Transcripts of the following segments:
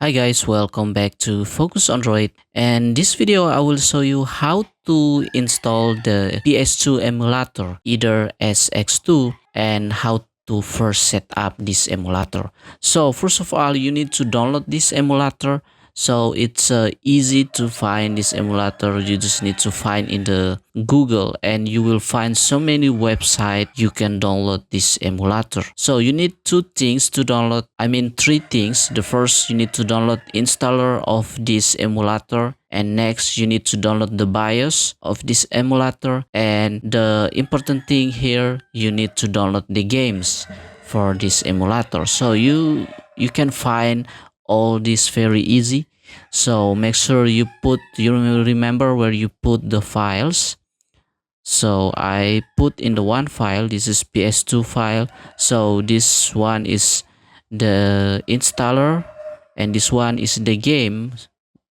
Hi guys, welcome back to Focus Android, and this video I will show you how to install the PS2 emulator, AetherSX2, and how to first set up this emulator. So first of all, you need to download this emulator. So it's easy to find this emulator. You just need to find in the Google and you will find so many websites you can download this emulator. So you need three things. The first, you need to download installer of this emulator, and next you need to download the BIOS of this emulator, and the important thing here, you need to download the games for this emulator. So you can find all this very easy. So make sure you remember where you put the files. So I put in the one file, this is PS2 file. So this one is the installer and this one is the game,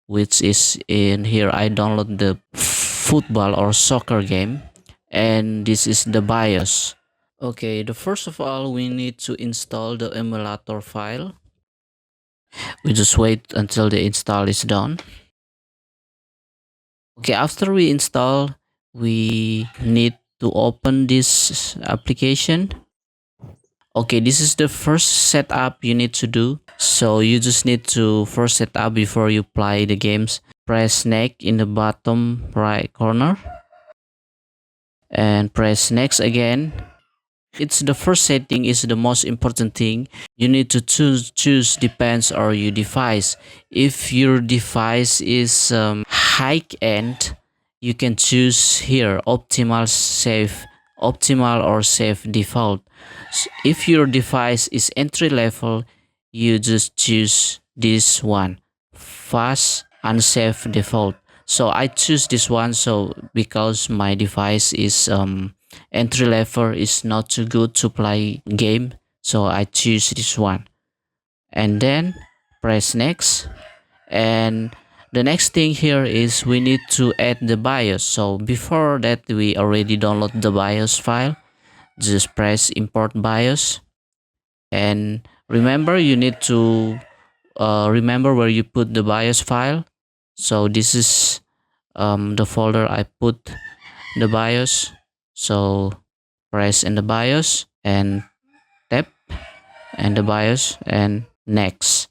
which is in here. I download the football or soccer game, and this is the BIOS. Okay, the first of all, we need to install the emulator file. We just wait until the install is done. Okay, after we install, we need to open this application. Okay, this is the first setup you need to do. So you just need to first set up before you play the games. Press next in the bottom right corner and press next again. It's the first setting is the most important thing. You need to choose depends on your device. If your device is high end, you can choose here optimal or save default. So if your device is entry level, you just choose this one, fast unsafe default. So I choose this one, so because my device is entry level, is not too good to play game, so I choose this one and then press next. And the next thing here is we need to add the BIOS. So before that, we already download the BIOS file. Just press import BIOS, and remember you need to remember where you put the BIOS file. So this is the folder I put the BIOS. So press in the BIOS and tap and the BIOS and next.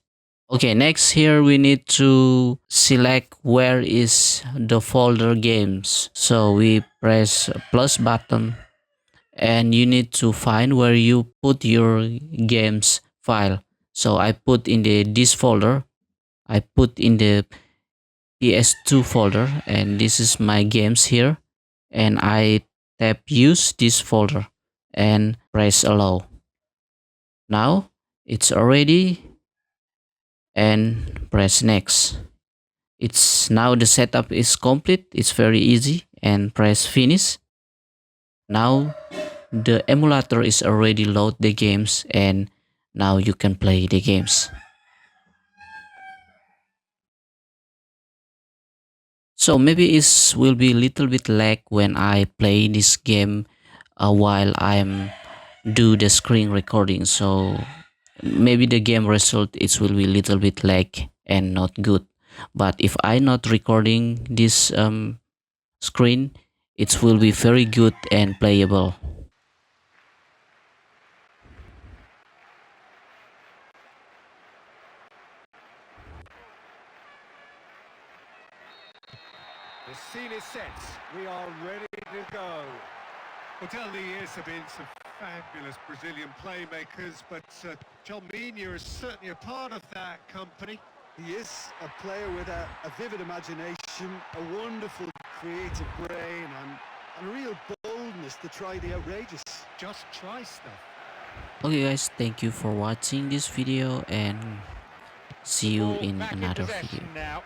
Okay, next here we need to select where is the folder games. So we press plus button and you need to find where you put your games file. So I put in this folder. I put in the PS2 folder, and this is my games here, and I tap use this folder and press allow. Now it's already, and press next. It's now the setup is complete. It's very easy, and press finish. Now the emulator is already load the games, and now you can play the games. So maybe it will be a little bit lag when I play this game while I'm do the screen recording. So maybe the game result it will be a little bit lag and not good. But if I not recording this screen, it will be very good and playable. The scene is set. We are ready to go. Well, down the years have been some fabulous Brazilian playmakers, but Jalminha is certainly a part of that company. He is a player with a vivid imagination, a wonderful creative brain, and a real boldness to try the outrageous. Just try stuff. Okay guys, thank you for watching this video and see you Ball in back another possession video. now.